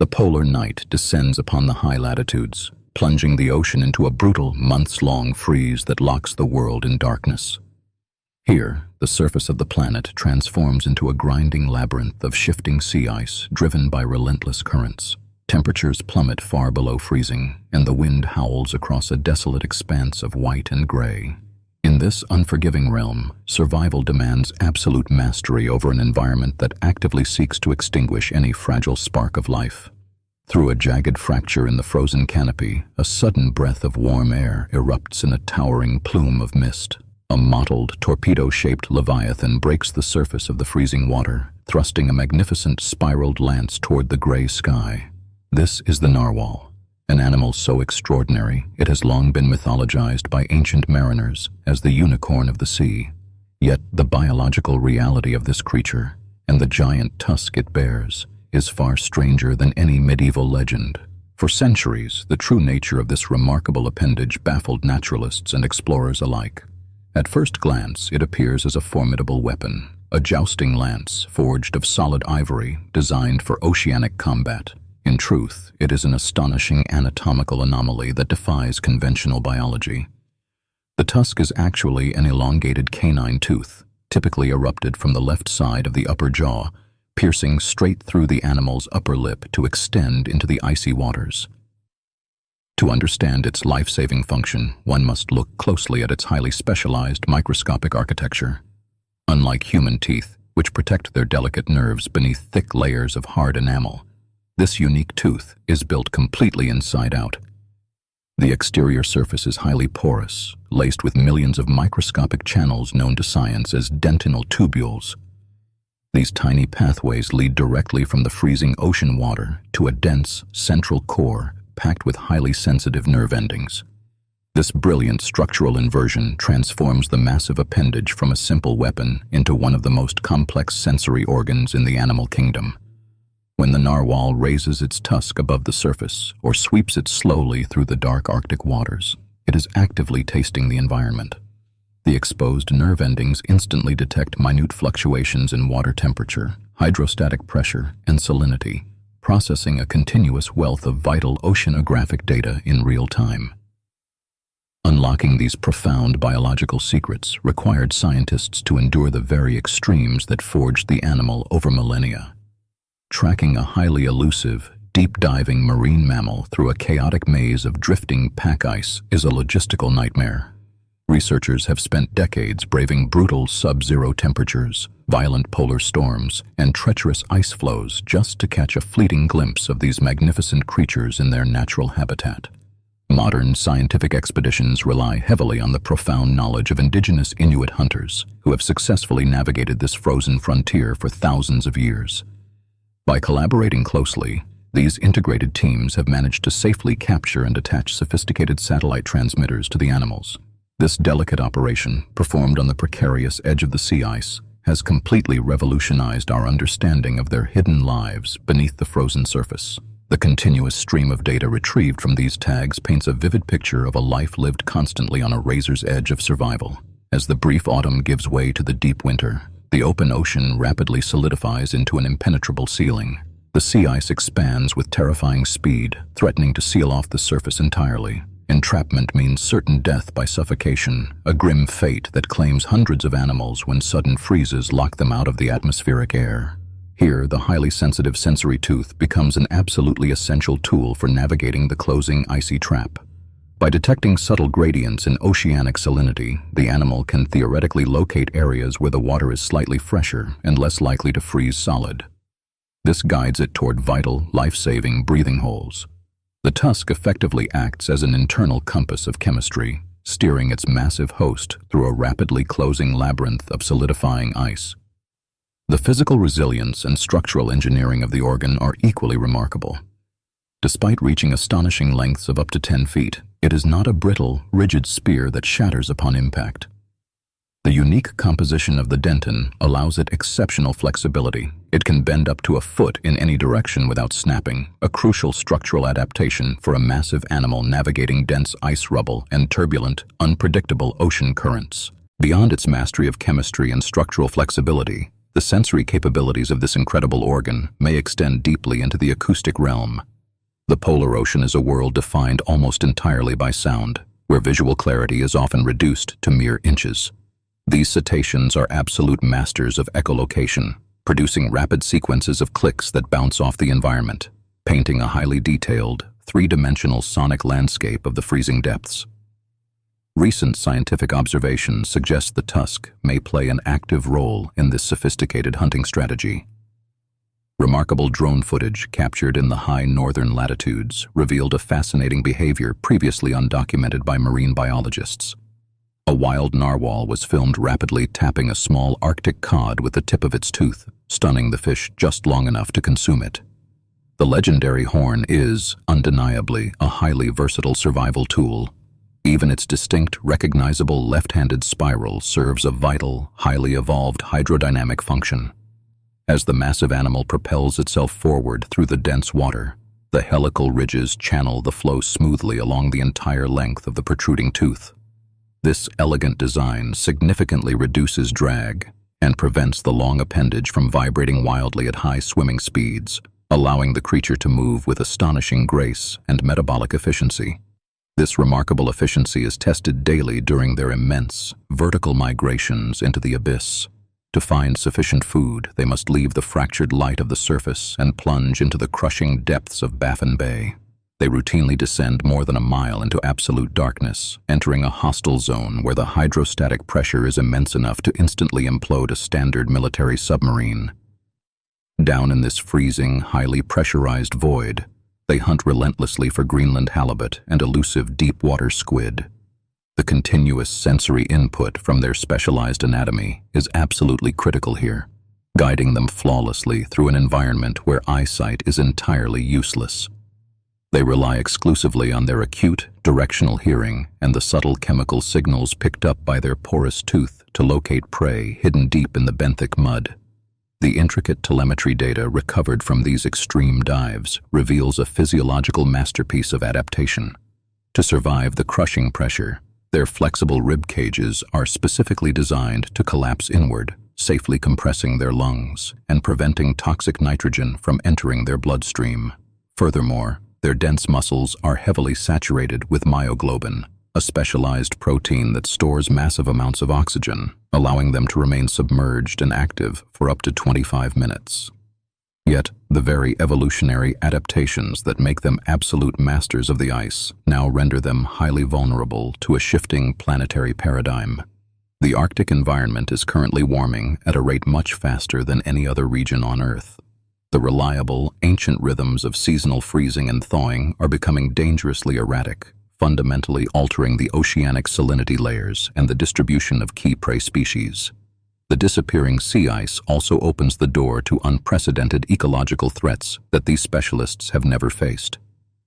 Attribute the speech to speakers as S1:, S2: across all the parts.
S1: The polar night descends upon the high latitudes, plunging the ocean into a brutal, months-long freeze that locks the world in darkness. Here, the surface of the planet transforms into a grinding labyrinth of shifting sea ice driven by relentless currents. Temperatures plummet far below freezing, and the wind howls across a desolate expanse of white and gray. In this unforgiving realm, survival demands absolute mastery over an environment that actively seeks to extinguish any fragile spark of life. Through a jagged fracture in the frozen canopy, a sudden breath of warm air erupts in a towering plume of mist. A mottled, torpedo-shaped leviathan breaks the surface of the freezing water, thrusting a magnificent spiraled lance toward the gray sky. This is the narwhal, an animal so extraordinary it has long been mythologized by ancient mariners as the unicorn of the sea. Yet the biological reality of this creature, and the giant tusk it bears, is far stranger than any medieval legend. For centuries, the true nature of this remarkable appendage baffled naturalists and explorers alike. At first glance, it appears as a formidable weapon, a jousting lance forged of solid ivory designed for oceanic combat. In truth, it is an astonishing anatomical anomaly that defies conventional biology. The tusk is actually an elongated canine tooth, typically erupted from the left side of the upper jaw, piercing straight through the animal's upper lip to extend into the icy waters. To understand its life-saving function, one must look closely at its highly specialized microscopic architecture. Unlike human teeth, which protect their delicate nerves beneath thick layers of hard enamel, this unique tooth is built completely inside out. The exterior surface is highly porous, laced with millions of microscopic channels known to science as dentinal tubules. These tiny pathways lead directly from the freezing ocean water to a dense, central core packed with highly sensitive nerve endings. This brilliant structural inversion transforms the massive appendage from a simple weapon into one of the most complex sensory organs in the animal kingdom. When the narwhal raises its tusk above the surface or sweeps it slowly through the dark Arctic waters, it is actively tasting the environment. The exposed nerve endings instantly detect minute fluctuations in water temperature, hydrostatic pressure, and salinity, processing a continuous wealth of vital oceanographic data in real time. Unlocking these profound biological secrets required scientists to endure the very extremes that forged the animal over millennia. Tracking a highly elusive, deep-diving marine mammal through a chaotic maze of drifting pack ice is a logistical nightmare. Researchers have spent decades braving brutal sub-zero temperatures, violent polar storms, and treacherous ice flows just to catch a fleeting glimpse of these magnificent creatures in their natural habitat. Modern scientific expeditions rely heavily on the profound knowledge of indigenous Inuit hunters who have successfully navigated this frozen frontier for thousands of years. By collaborating closely, these integrated teams have managed to safely capture and attach sophisticated satellite transmitters to the animals. This delicate operation, performed on the precarious edge of the sea ice, has completely revolutionized our understanding of their hidden lives beneath the frozen surface. The continuous stream of data retrieved from these tags paints a vivid picture of a life lived constantly on a razor's edge of survival. As the brief autumn gives way to the deep winter, the open ocean rapidly solidifies into an impenetrable ceiling. The sea ice expands with terrifying speed, threatening to seal off the surface entirely. Entrapment means certain death by suffocation, a grim fate that claims hundreds of animals when sudden freezes lock them out of the atmospheric air. Here, the highly sensitive sensory tooth becomes an absolutely essential tool for navigating the closing icy trap. By detecting subtle gradients in oceanic salinity, the animal can theoretically locate areas where the water is slightly fresher and less likely to freeze solid. This guides it toward vital, life-saving breathing holes. The tusk effectively acts as an internal compass of chemistry, steering its massive host through a rapidly closing labyrinth of solidifying ice. The physical resilience and structural engineering of the organ are equally remarkable. Despite reaching astonishing lengths of up to 10 feet, it is not a brittle, rigid spear that shatters upon impact. The unique composition of the dentin allows it exceptional flexibility. It can bend up to a foot in any direction without snapping, a crucial structural adaptation for a massive animal navigating dense ice rubble and turbulent, unpredictable ocean currents. Beyond its mastery of chemistry and structural flexibility, The sensory capabilities of this incredible organ may extend deeply into the acoustic realm. The polar ocean is a world defined almost entirely by sound, where visual clarity is often reduced to mere inches. These cetaceans are absolute masters of echolocation, producing rapid sequences of clicks that bounce off the environment, painting a highly detailed, three-dimensional sonic landscape of the freezing depths. Recent scientific observations suggest the tusk may play an active role in this sophisticated hunting strategy. Remarkable drone footage captured in the high northern latitudes revealed a fascinating behavior previously undocumented by marine biologists. A wild narwhal was filmed rapidly tapping a small Arctic cod with the tip of its tooth, stunning the fish just long enough to consume it. The legendary horn is, undeniably, a highly versatile survival tool. Even its distinct, recognizable left-handed spiral serves a vital, highly evolved hydrodynamic function. As the massive animal propels itself forward through the dense water, the helical ridges channel the flow smoothly along the entire length of the protruding tooth. This elegant design significantly reduces drag and prevents the long appendage from vibrating wildly at high swimming speeds, allowing the creature to move with astonishing grace and metabolic efficiency. This remarkable efficiency is tested daily during their immense, vertical migrations into the abyss. To find sufficient food, they must leave the fractured light of the surface and plunge into the crushing depths of Baffin Bay. They routinely descend more than a mile into absolute darkness, entering a hostile zone where the hydrostatic pressure is immense enough to instantly implode a standard military submarine. Down in this freezing, highly pressurized void, they hunt relentlessly for Greenland halibut and elusive deep-water squid. The continuous sensory input from their specialized anatomy is absolutely critical here, guiding them flawlessly through an environment where eyesight is entirely useless. They rely exclusively on their acute, directional hearing and the subtle chemical signals picked up by their porous tooth to locate prey hidden deep in the benthic mud. The intricate telemetry data recovered from these extreme dives reveals a physiological masterpiece of adaptation. To survive the crushing pressure, their flexible rib cages are specifically designed to collapse inward, safely compressing their lungs and preventing toxic nitrogen from entering their bloodstream. Furthermore, their dense muscles are heavily saturated with myoglobin, a specialized protein that stores massive amounts of oxygen, allowing them to remain submerged and active for up to 25 minutes. Yet, the very evolutionary adaptations that make them absolute masters of the ice now render them highly vulnerable to a shifting planetary paradigm. The Arctic environment is currently warming at a rate much faster than any other region on Earth. The reliable, ancient rhythms of seasonal freezing and thawing are becoming dangerously erratic, fundamentally altering the oceanic salinity layers and the distribution of key prey species. The disappearing sea ice also opens the door to unprecedented ecological threats that these specialists have never faced.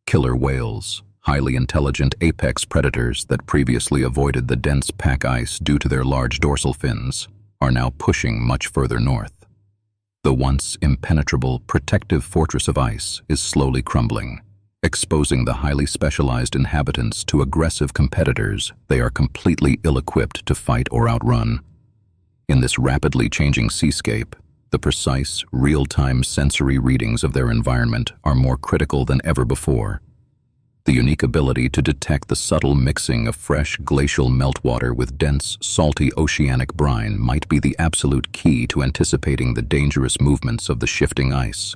S1: Killer whales, highly intelligent apex predators that previously avoided the dense pack ice due to their large dorsal fins, are now pushing much further north. The once impenetrable protective fortress of ice is slowly crumbling, exposing the highly specialized inhabitants to aggressive competitors they are completely ill-equipped to fight or outrun. In this rapidly changing seascape, the precise, real-time sensory readings of their environment are more critical than ever before. The unique ability to detect the subtle mixing of fresh glacial meltwater with dense, salty oceanic brine might be the absolute key to anticipating the dangerous movements of the shifting ice.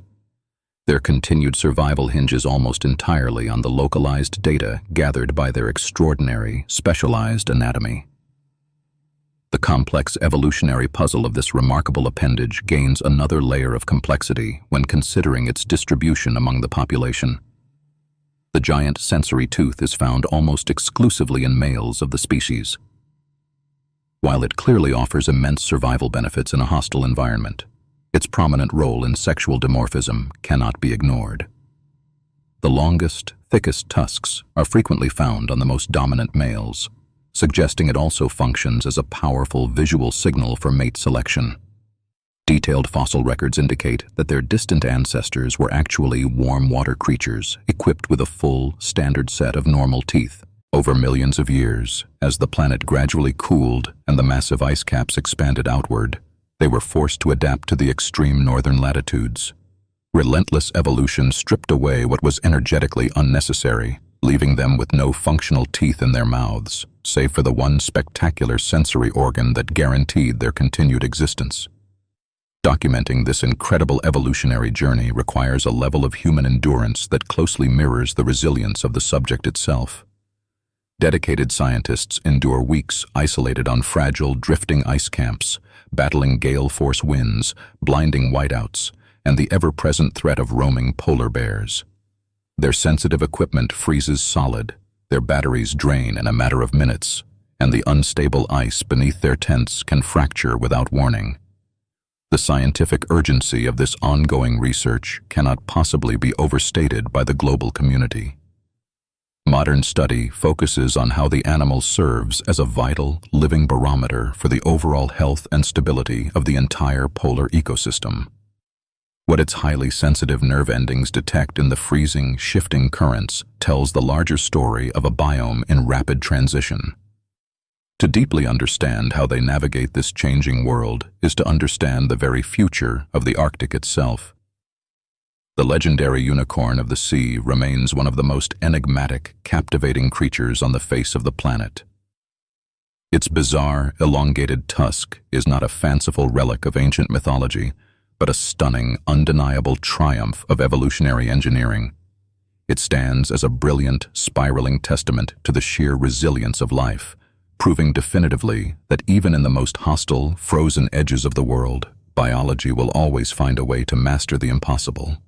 S1: Their continued survival hinges almost entirely on the localized data gathered by their extraordinary, specialized anatomy. The complex evolutionary puzzle of this remarkable appendage gains another layer of complexity when considering its distribution among the population. The giant sensory tooth is found almost exclusively in males of the species. While it clearly offers immense survival benefits in a hostile environment, its prominent role in sexual dimorphism cannot be ignored. The longest, thickest tusks are frequently found on the most dominant males, suggesting it also functions as a powerful visual signal for mate selection. Detailed fossil records indicate that their distant ancestors were actually warm water creatures equipped with a full, standard set of normal teeth. Over millions of years, as the planet gradually cooled and the massive ice caps expanded outward, They were forced to adapt to the extreme northern latitudes. Relentless evolution stripped away what was energetically unnecessary, leaving them with no functional teeth in their mouths, save for the one spectacular sensory organ that guaranteed their continued existence. Documenting this incredible evolutionary journey requires a level of human endurance that closely mirrors the resilience of the subject itself. Dedicated scientists endure weeks isolated on fragile, drifting ice camps, battling gale-force winds, blinding whiteouts, and the ever-present threat of roaming polar bears. Their sensitive equipment freezes solid, their batteries drain in a matter of minutes, and the unstable ice beneath their tents can fracture without warning. The scientific urgency of this ongoing research cannot possibly be overstated by the global community. Modern study focuses on how the animal serves as a vital, living barometer for the overall health and stability of the entire polar ecosystem. What its highly sensitive nerve endings detect in the freezing, shifting currents tells the larger story of a biome in rapid transition. To deeply understand how they navigate this changing world is to understand the very future of the Arctic itself. The legendary unicorn of the sea remains one of the most enigmatic, captivating creatures on the face of the planet. Its bizarre, elongated tusk is not a fanciful relic of ancient mythology, but a stunning, undeniable triumph of evolutionary engineering. It stands as a brilliant, spiraling testament to the sheer resilience of life, proving definitively that even in the most hostile, frozen edges of the world, biology will always find a way to master the impossible.